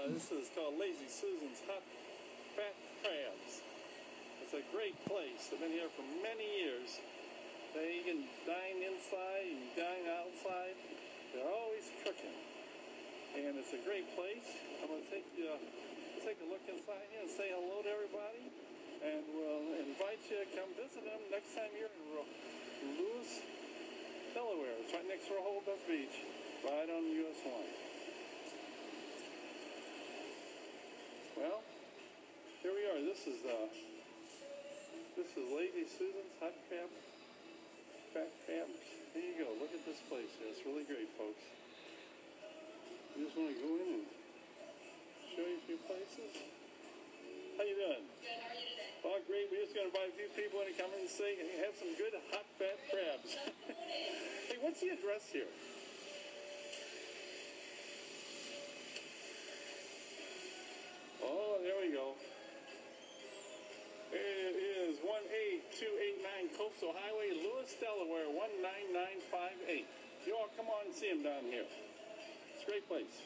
This is called Lazy Susan's Hot Fat Crabs. It's a great place. I've been here for many years. You can dine inside, you can dine outside. They're always cooking. And it's a great place. I'm going to take a look inside here and say hello to everybody. And we'll invite you to come visit them next time you're in Lewis, Delaware. It's right next to Rehoboth Beach, right on US 1. Well, here we are. This is Lazy Susan's Hot Fat Crabs. There you go. Look at this place here. It's really great, folks. I just want to go in and show you a few places. How you doing? Good. How are you today? Oh, great. We're just going to invite a few people in to come in and say, hey, have some good hot fat crabs. Hey, what's the address here? Oh, there we go. It is 18289 Coastal Highway, Lewis, Delaware, 19958. You all come on and see them down here. It's a great place.